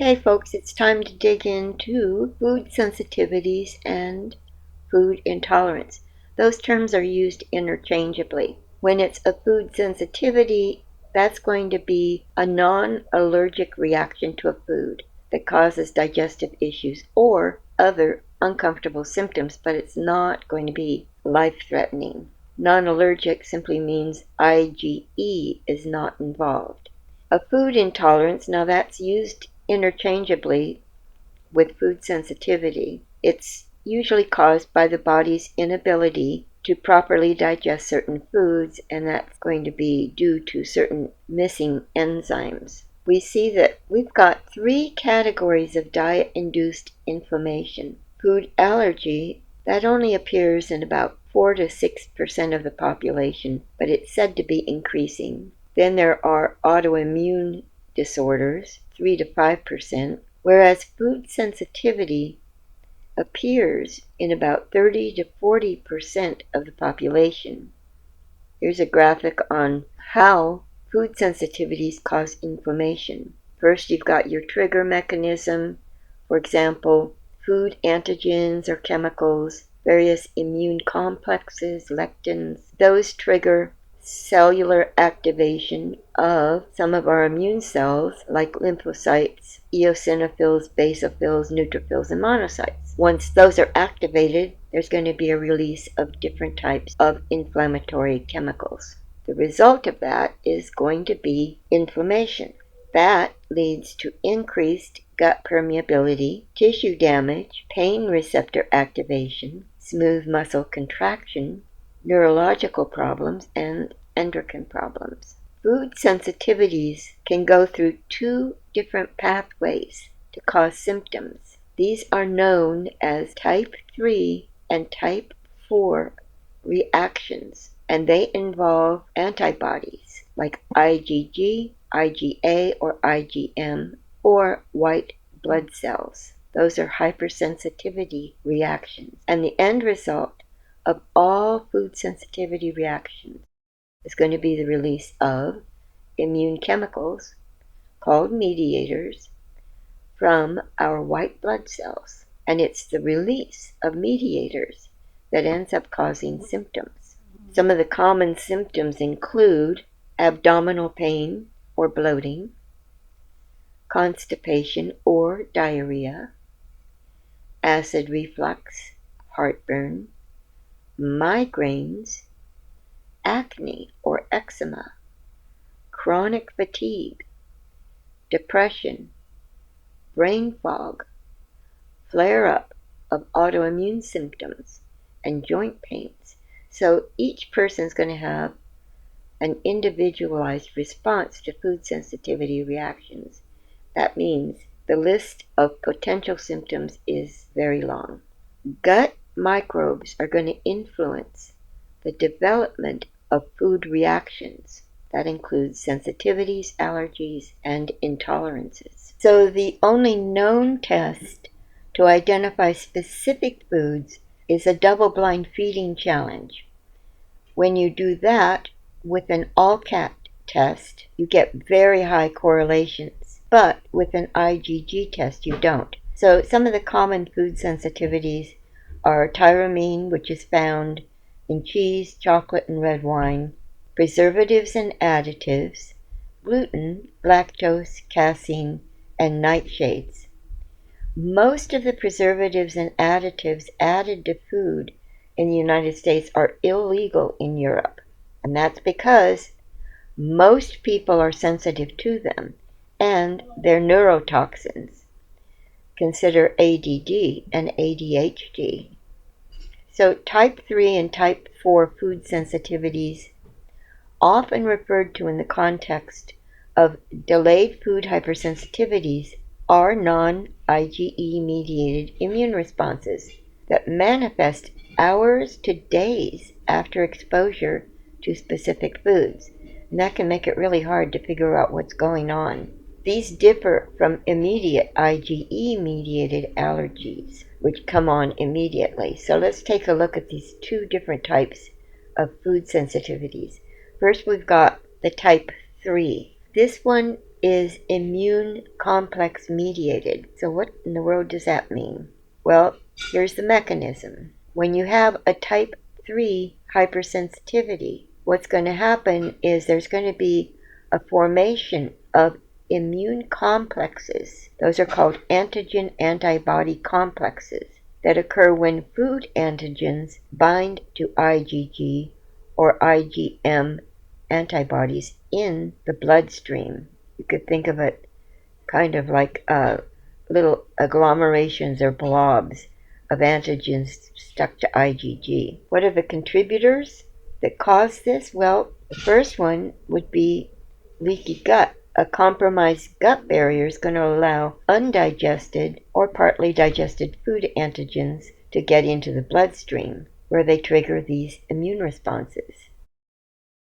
Okay, folks, it's time to dig into food sensitivities and food intolerance. Those terms are used interchangeably. When it's a food sensitivity, that's going to be a non-allergic reaction to a food that causes digestive issues or other uncomfortable symptoms, but it's not going to be life-threatening. Non-allergic simply means IgE is not involved. A food intolerance, now that's used interchangeably with food sensitivity. It's usually caused by the body's inability to properly digest certain foods, and that's going to be due to certain missing enzymes. We see that we've got three categories of diet-induced inflammation. Food allergy, that only appears in about 4 to 6% of the population, but it's said to be increasing. Then there are autoimmune disorders, 3 to 5%, whereas food sensitivity appears in about 30 to 40% of the population. Here's a graphic on how food sensitivities cause inflammation. First, you've got your trigger mechanism, for example, food antigens or chemicals, various immune complexes, lectins. Those trigger cellular activation of some of our immune cells like lymphocytes, eosinophils, basophils, neutrophils, and monocytes. Once those are activated, there's going to be a release of different types of inflammatory chemicals. The result of that is going to be inflammation. That leads to increased gut permeability, tissue damage, pain receptor activation, smooth muscle contraction, neurological problems, and endocrine problems. Food sensitivities can go through two different pathways to cause symptoms. These are known as type 3 and type 4 reactions, and they involve antibodies like IgG, IgA, or IgM, or white blood cells. Those are hypersensitivity reactions, and the end result of all food sensitivity reactions is going to be the release of immune chemicals called mediators from our white blood cells. And it's the release of mediators that ends up causing symptoms. Some of the common symptoms include abdominal pain or bloating, constipation or diarrhea, acid reflux, heartburn, migraines, acne or eczema, chronic fatigue, depression, brain fog, flare-up of autoimmune symptoms, and joint pains. So each person is going to have an individualized response to food sensitivity reactions. That means the list of potential symptoms is very long. Gut microbes are going to influence the development of food reactions. That includes sensitivities, allergies, and intolerances. So the only known test to identify specific foods is a double-blind feeding challenge. When you do that with an all-cat test, you get very high correlations, but with an IgG test, you don't. So some of the common food sensitivities are tyramine, which is found in cheese, chocolate, and red wine, preservatives and additives, gluten, lactose, casein, and nightshades. Most of the preservatives and additives added to food in the United States are illegal in Europe, and that's because most people are sensitive to them, and they're neurotoxins. Consider ADD and ADHD. So type 3 and type 4 food sensitivities, often referred to in the context of delayed food hypersensitivities, are non-IgE mediated immune responses that manifest hours to days after exposure to specific foods. And that can make it really hard to figure out what's going on. These differ from immediate IgE-mediated allergies, which come on immediately. So let's take a look at these two different types of food sensitivities. First, we've got the type 3. This one is immune complex mediated. So what in the world does that mean? Well, here's the mechanism. When you have a type 3 hypersensitivity, what's going to happen is there's going to be a formation of immune complexes. Those are called antigen antibody complexes that occur when food antigens bind to IgG or IgM antibodies in the bloodstream. You could think of it kind of like little agglomerations or blobs of antigens stuck to IgG. What are the contributors that cause this? Well, the first one would be leaky gut. A compromised gut barrier is going to allow undigested or partly digested food antigens to get into the bloodstream, where they trigger these immune responses.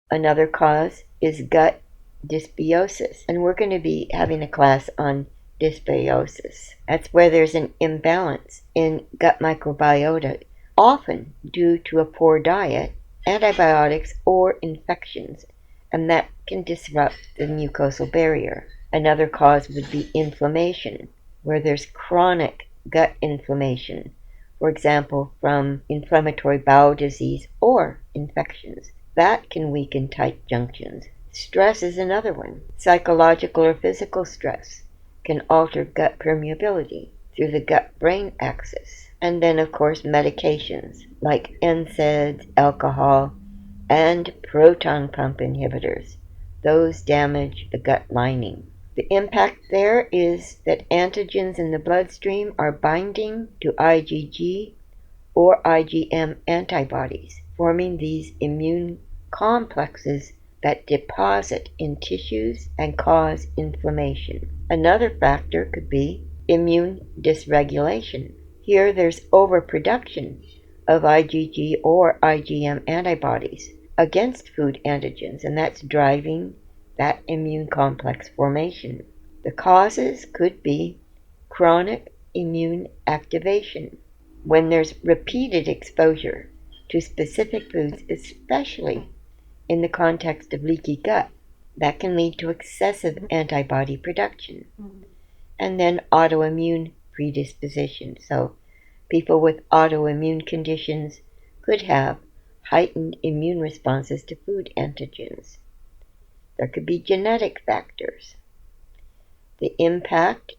Another cause is gut dysbiosis, and we're going to be having a class on dysbiosis. That's where there's an imbalance in gut microbiota, often due to a poor diet, antibiotics, or infections, and that can disrupt the mucosal barrier. Another cause would be inflammation, where there's chronic gut inflammation, for example, from inflammatory bowel disease or infections. That can weaken tight junctions. Stress is another one. Psychological or physical stress can alter gut permeability through the gut-brain axis. And then, of course, medications like NSAIDs, alcohol, and proton pump inhibitors. Those damage the gut lining. The impact there is that antigens in the bloodstream are binding to IgG or IgM antibodies, forming these immune complexes that deposit in tissues and cause inflammation. Another factor could be immune dysregulation. Here there's overproduction of IgG or IgM antibodies against food antigens, and that's driving that immune complex formation. The causes could be chronic immune activation. When there's repeated exposure to specific foods, especially in the context of leaky gut, that can lead to excessive antibody production. And then autoimmune predisposition. So people with autoimmune conditions could have heightened immune responses to food antigens. There could be genetic factors. The impact,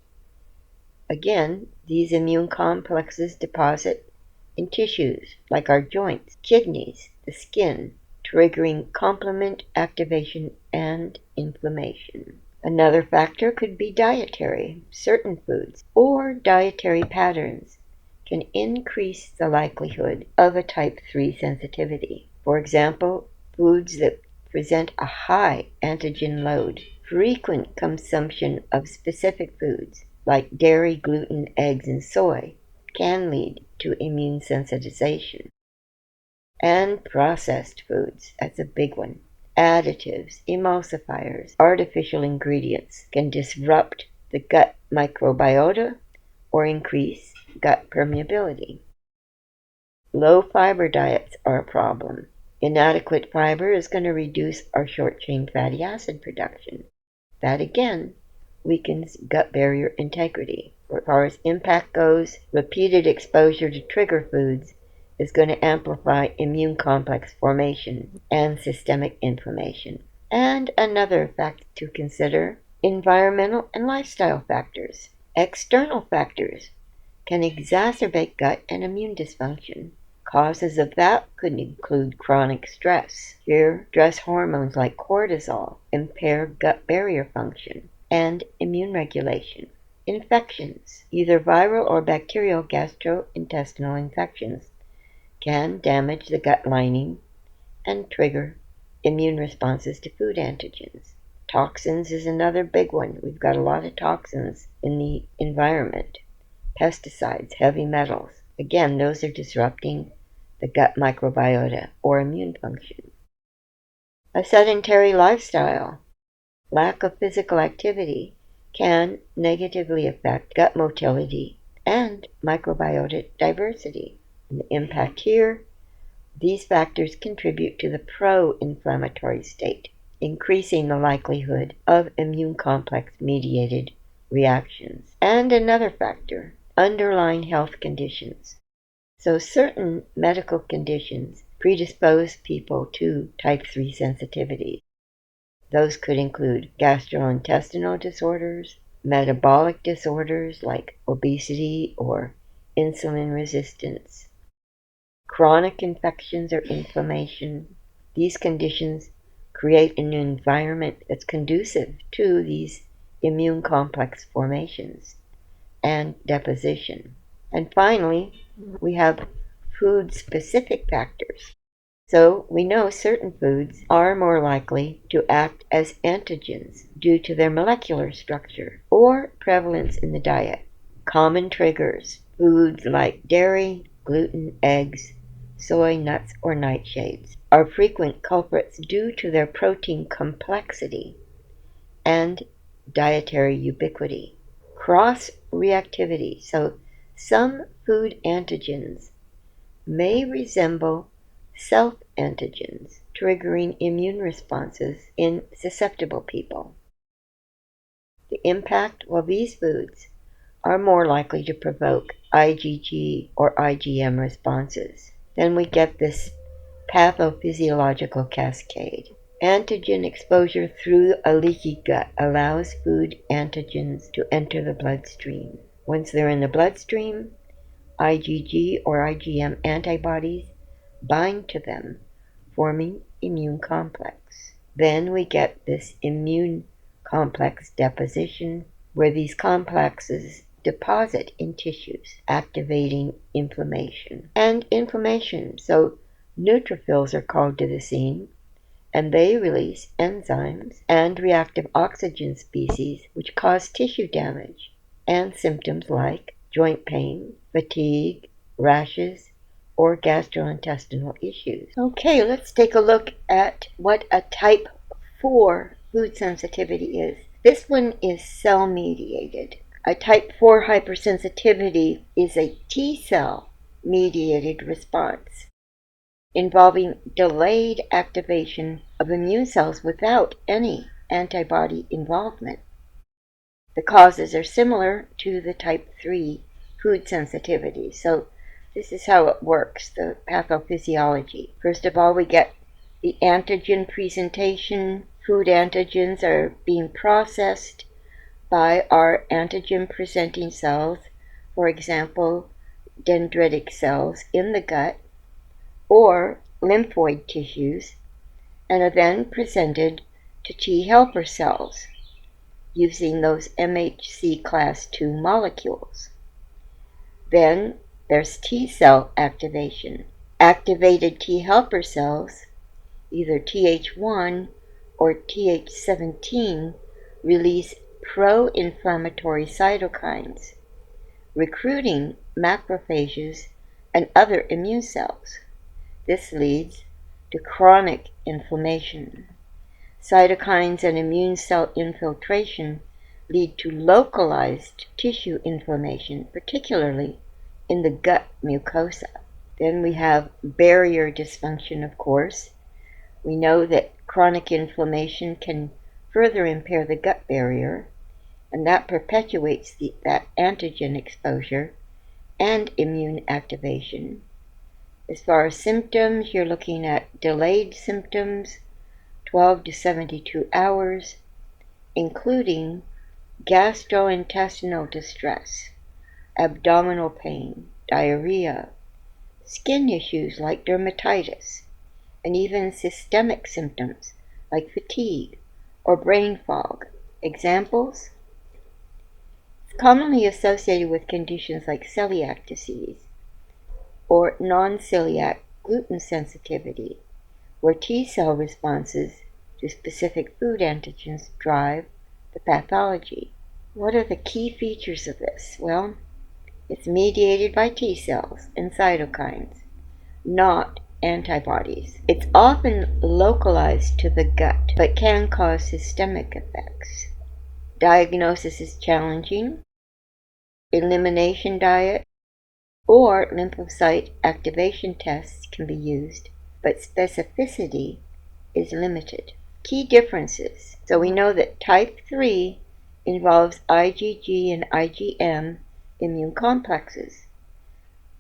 again, these immune complexes deposit in tissues like our joints, kidneys, the skin, triggering complement activation and inflammation. Another factor could be dietary. Certain foods or dietary patterns can increase the likelihood of a type 3 sensitivity. For example, foods that present a high antigen load. Frequent consumption of specific foods like dairy, gluten, eggs, and soy can lead to immune sensitization. And processed foods, that's a big one. Additives, emulsifiers, artificial ingredients can disrupt the gut microbiota or increase gut permeability. Low fiber diets are a problem. Inadequate fiber is going to reduce our short-chain fatty acid production. That again weakens gut barrier integrity. As far as impact goes, repeated exposure to trigger foods is going to amplify immune complex formation and systemic inflammation. And another fact to consider, environmental and lifestyle factors. External factors can exacerbate gut and immune dysfunction. Causes of that could include chronic stress. Here, stress hormones like cortisol impair gut barrier function and immune regulation. Infections, either viral or bacterial gastrointestinal infections, can damage the gut lining and trigger immune responses to food antigens. Toxins is another big one. We've got a lot of toxins in the environment. Pesticides, heavy metals. Again, those are disrupting the gut microbiota or immune function. A sedentary lifestyle, lack of physical activity, can negatively affect gut motility and microbiota diversity. And the impact here, these factors contribute to the pro-inflammatory state. increasing the likelihood of immune complex mediated reactions. And another factor, underlying health conditions. So certain medical conditions predispose people to type 3 sensitivity. Those could include gastrointestinal disorders, metabolic disorders like obesity or insulin resistance, chronic infections or inflammation. These conditions create an environment that's conducive to these immune complex formations and deposition. And finally, we have food-specific factors. So we know certain foods are more likely to act as antigens due to their molecular structure or prevalence in the diet. Common triggers, foods like dairy, gluten, eggs, soy, nuts, or nightshades, are frequent culprits due to their protein complexity and dietary ubiquity. Cross-reactivity, so some food antigens may resemble self-antigens, triggering immune responses in susceptible people. The impact of these foods are more likely to provoke IgG or IgM responses. Then we get this pathophysiological cascade. Antigen exposure through a leaky gut allows food antigens to enter the bloodstream. Once they're in the bloodstream, IgG or IgM antibodies bind to them, forming immune complex. Then we get this immune complex deposition, where these complexes deposit in tissues, activating inflammation. And inflammation, so neutrophils are called to the scene, and they release enzymes and reactive oxygen species which cause tissue damage and symptoms like joint pain, fatigue, rashes, or gastrointestinal issues. Okay, let's take a look at what a type 4 food sensitivity is. This one is cell mediated. A type 4 hypersensitivity is a T cell mediated response involving delayed activation of immune cells without any antibody involvement. The causes are similar to the type 3 food sensitivity. So this is how it works, the pathophysiology. First of all, we get the antigen presentation. Food antigens are being processed by our antigen presenting cells, for example, dendritic cells in the gut or lymphoid tissues, and are then presented to T helper cells using those MHC class II molecules. Then there's T cell activation. Activated T helper cells, either Th1 or Th17, release pro-inflammatory cytokines, recruiting macrophages and other immune cells. This leads to chronic inflammation. Cytokines and immune cell infiltration lead to localized tissue inflammation, particularly in the gut mucosa. Then we have barrier dysfunction, of course. We know that chronic inflammation can further impair the gut barrier, and that perpetuates that antigen exposure and immune activation. As far as symptoms, you're looking at delayed symptoms, 12 to 72 hours, including gastrointestinal distress, abdominal pain, diarrhea, skin issues like dermatitis, and even systemic symptoms like fatigue or brain fog. Examples? It's commonly associated with conditions like celiac disease or non-celiac gluten sensitivity, where T cell responses to specific food antigens drive the pathology. What are the key features of this? Well, it's mediated by T cells and cytokines, not antibodies. It's often localized to the gut, but can cause systemic effects. Diagnosis is challenging. Elimination diet or lymphocyte activation tests can be used, but specificity is limited. key differences. So we know that type 3 involves IgG and IgM immune complexes,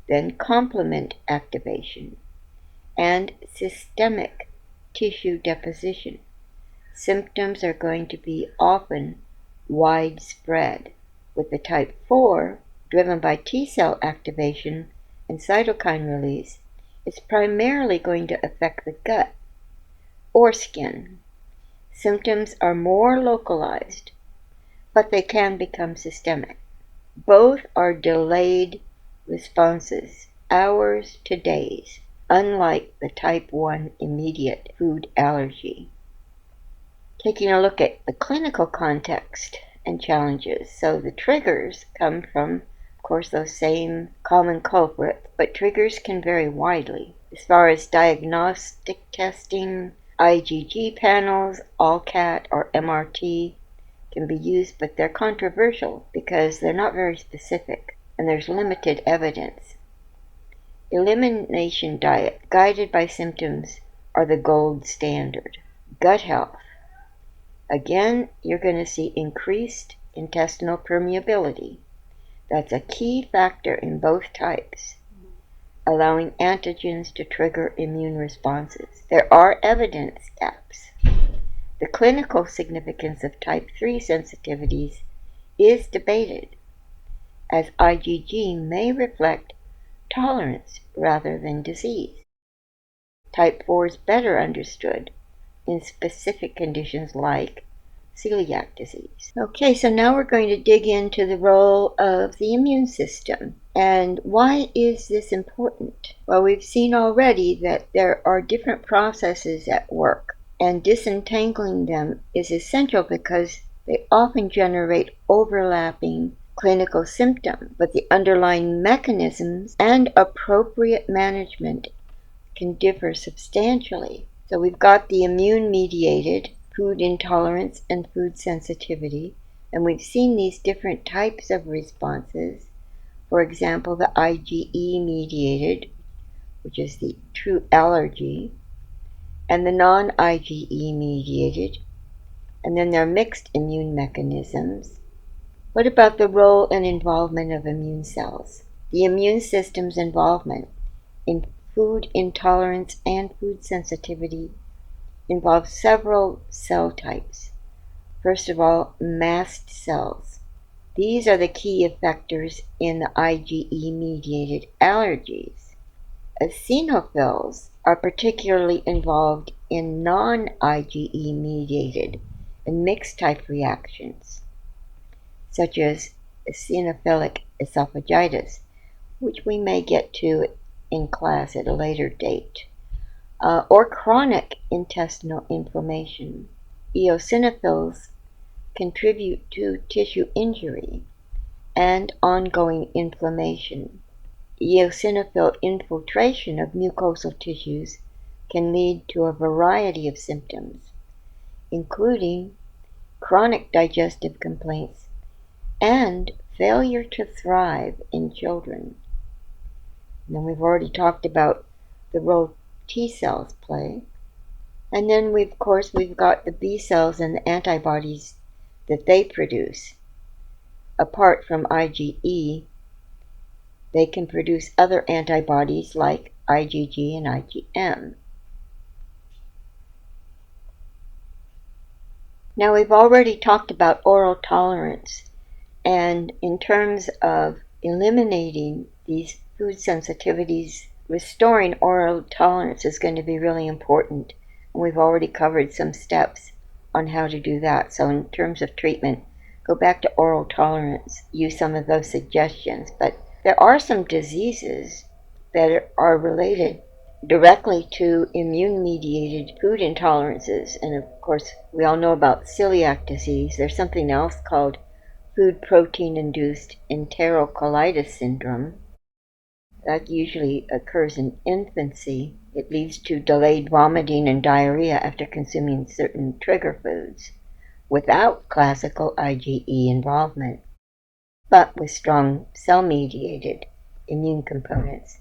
then complement activation, and systemic tissue deposition. Symptoms are going to be often widespread, with the type 4, driven by T cell activation and cytokine release, it's primarily going to affect the gut or skin. Symptoms are more localized, but they can become systemic. Both are delayed responses, hours to days, unlike the type 1 immediate food allergy. Taking a look at the clinical context and challenges. So the triggers come from, of course, those same common culprits, but triggers can vary widely. As far as diagnostic testing, IgG panels, ALCAT or MRT can be used, but they're controversial because they're not very specific and there's limited evidence. Elimination diet guided by symptoms are the gold standard. Gut health. Again, you're going to see increased intestinal permeability. That's a key factor in both types, allowing antigens to trigger immune responses. There are evidence gaps. The clinical significance of type 3 sensitivities is debated, as IgG may reflect tolerance rather than disease. Type 4 is better understood in specific conditions like celiac disease. Okay, so now we're going to dig into the role of the immune system. And why is this important? Well, we've seen already that there are different processes at work, and disentangling them is essential because they often generate overlapping clinical symptoms, but the underlying mechanisms and appropriate management can differ substantially. So we've got the immune-mediated food intolerance and food sensitivity, and we've seen these different types of responses. For example, the IgE-mediated, which is the true allergy, and the non-IgE-mediated, and then there are mixed immune mechanisms. What about the role and involvement of immune cells? The immune system's involvement in food intolerance and food sensitivity involves several cell types. First of all, mast cells. These are the key effectors in the IgE-mediated allergies. Eosinophils are particularly involved in non-IgE-mediated and mixed-type reactions, such as eosinophilic esophagitis, which we may get to in class at a later date, or chronic intestinal inflammation. Eosinophils contribute to tissue injury and ongoing inflammation. Eosinophil infiltration of mucosal tissues can lead to a variety of symptoms, including chronic digestive complaints and failure to thrive in children. And then we've already talked about the role T cells play. And then we've got the B cells and the antibodies that they produce. Apart from IgE, they can produce other antibodies like IgG and IgM. Now we've already talked about oral tolerance, and in terms of eliminating these food sensitivities, restoring oral tolerance is going to be really important. And we've already covered some steps on how to do that. So in terms of treatment, go back to oral tolerance, use some of those suggestions. But there are some diseases that are related directly to immune-mediated food intolerances. And of course, we all know about celiac disease. There's something else called food protein-induced enterocolitis syndrome. That usually occurs in infancy. It leads to delayed vomiting and diarrhea after consuming certain trigger foods without classical IgE involvement, but with strong cell-mediated immune components.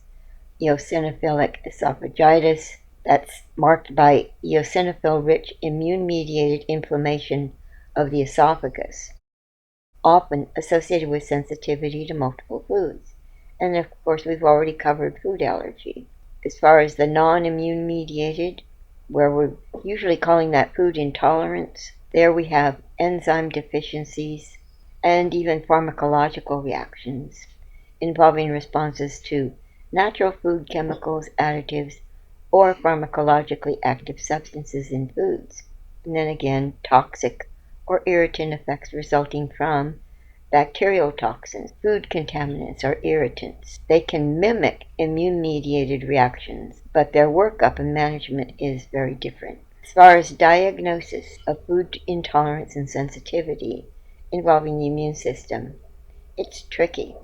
Eosinophilic esophagitis That's marked by eosinophil-rich immune-mediated inflammation of the esophagus, often associated with sensitivity to multiple foods. And of course, we've already covered food allergy. As far as the non-immune mediated, where we're usually calling that food intolerance, there we have enzyme deficiencies and even pharmacological reactions involving responses to natural food chemicals, additives, or pharmacologically active substances in foods. And then again, toxic or irritant effects resulting from bacterial toxins, food contaminants, or irritants. They can mimic immune-mediated reactions, but their workup and management is very different. As far as diagnosis of food intolerance and sensitivity involving the immune system, it's tricky.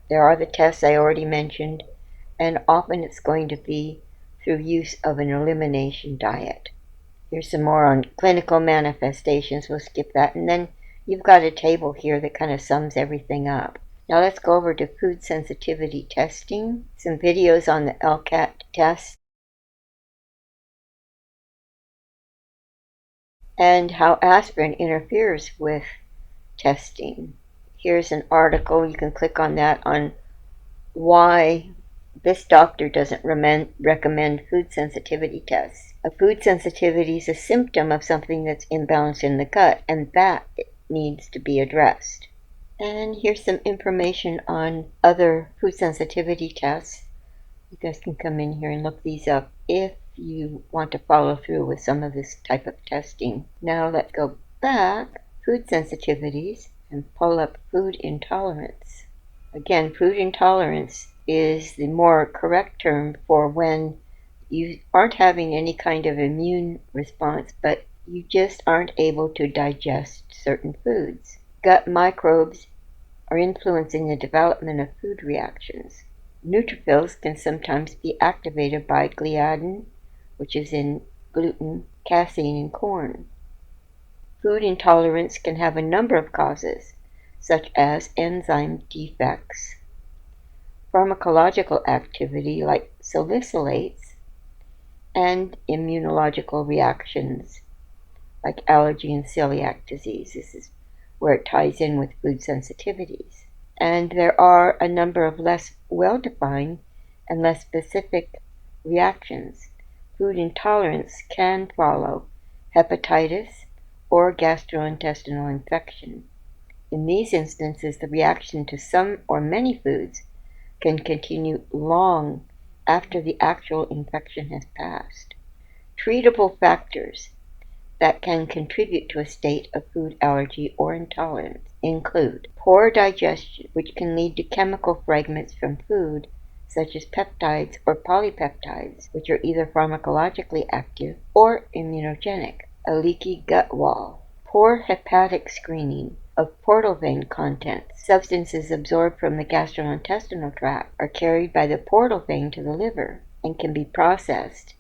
There are the tests I already mentioned, and often it's going to be through use of an elimination diet. Here's some more on clinical manifestations. We'll skip that. And then you've got a table here that kind of sums everything up. Now let's go over to food sensitivity testing, some videos on the LCAT test, and how aspirin interferes with testing. Here's an article. You can click on that on why this doctor doesn't recommend food sensitivity tests. A food sensitivity is a symptom of something that's imbalanced in the gut, and that needs to be addressed. And here's some information on other food sensitivity tests. You guys can come in here and look these up if you want to follow through with some of this type of testing. Now let's go back, food sensitivities, and pull up food intolerance. Again, food intolerance is the more correct term for when you aren't having any kind of immune response, but you just aren't able to digest certain foods. Gut microbes are influencing the development of food reactions. Neutrophils can sometimes be activated by gliadin, which is in gluten, casein in corn. Food intolerance can have a number of causes, such as enzyme defects, pharmacological activity like salicylates, and immunological reactions like allergy and celiac disease. This is where it ties in with food sensitivities. And there are a number of less well-defined and less specific reactions. Food intolerance can follow hepatitis or gastrointestinal infection. In these instances, the reaction to some or many foods can continue long after the actual infection has passed. Treatable factors that can contribute to a state of food allergy or intolerance include poor digestion, which can lead to chemical fragments from food, such as peptides or polypeptides, which are either pharmacologically active or immunogenic. A leaky gut wall. Poor hepatic screening of portal vein contents. Substances absorbed from the gastrointestinal tract are carried by the portal vein to the liver and can be processed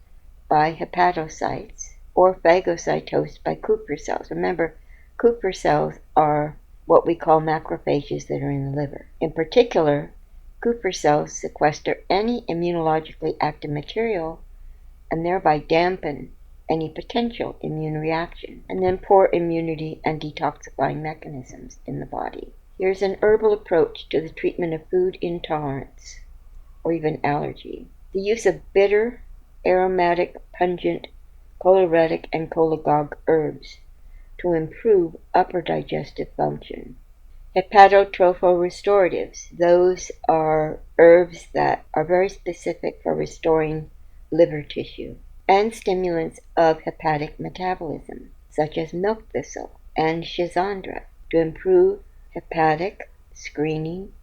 by hepatocytes or phagocytosed by Kupffer cells. Remember, Kupffer cells are what we call macrophages that are in the liver. In particular, Kupffer cells sequester any immunologically active material and thereby dampen any potential immune reaction. And then poor immunity and detoxifying mechanisms in the body. Here's an herbal approach to the treatment of food intolerance or even allergy. The use of bitter, aromatic, pungent, choleretic, and cholagogue herbs to improve upper digestive function. Hepatotrophorrestoratives. Those are herbs that are very specific for restoring liver tissue. And stimulants of hepatic metabolism, such as milk thistle and schizandra, to improve hepatic screening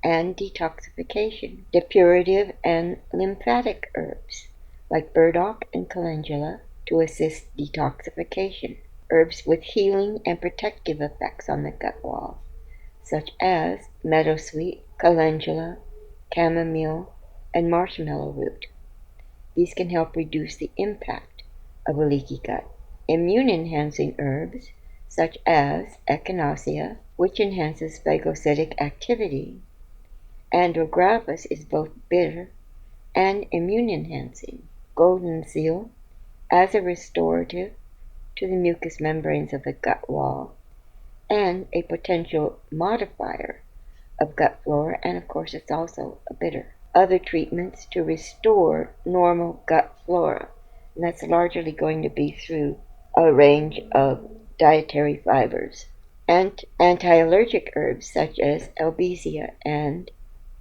and detoxification. Depurative and lymphatic herbs, like burdock and calendula, to assist detoxification. Herbs with healing and protective effects on the gut wall, such as meadowsweet, calendula, chamomile, and marshmallow root. These can help reduce the impact of a leaky gut. Immune-enhancing herbs, such as echinacea, which enhances phagocytic activity. Andrographis is both bitter and immune-enhancing. golden seal as a restorative to the mucous membranes of the gut wall and a potential modifier of gut flora, and of course it's also a bitter. Other treatments to restore normal gut flora, and that's largely going to be through a range of dietary fibers. And anti-allergic herbs such as albizia and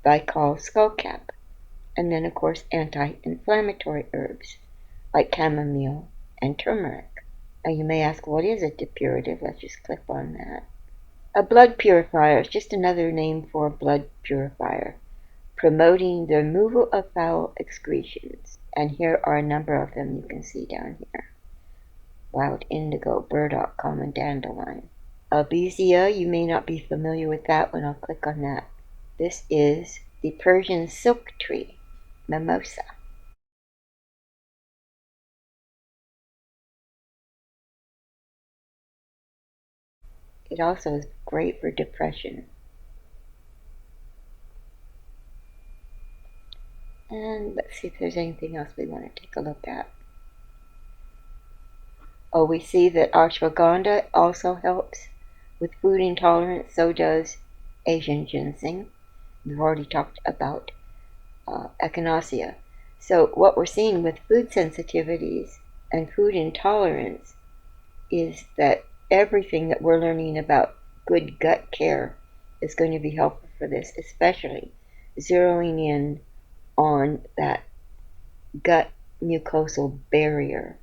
Baikal skullcap, and then of course anti-inflammatory herbs like chamomile and turmeric. Now you may ask, what is a depurative? Let's just click on that. A blood purifier is just another name for a blood purifier, promoting the removal of foul excretions. And here are a number of them you can see down here. Wild indigo, burdock, common dandelion. Albizia, you may not be familiar with that one. I'll click on that. This is the Persian silk tree, mimosa. It also is great for depression. And let's see if there's anything else we want to take a look at. Oh, we see that ashwagandha also helps with food intolerance. So does Asian ginseng. We've already talked about echinacea. So what we're seeing with food sensitivities and food intolerance is that everything that we're learning about good gut care is going to be helpful for this, especially zeroing in on that gut mucosal barrier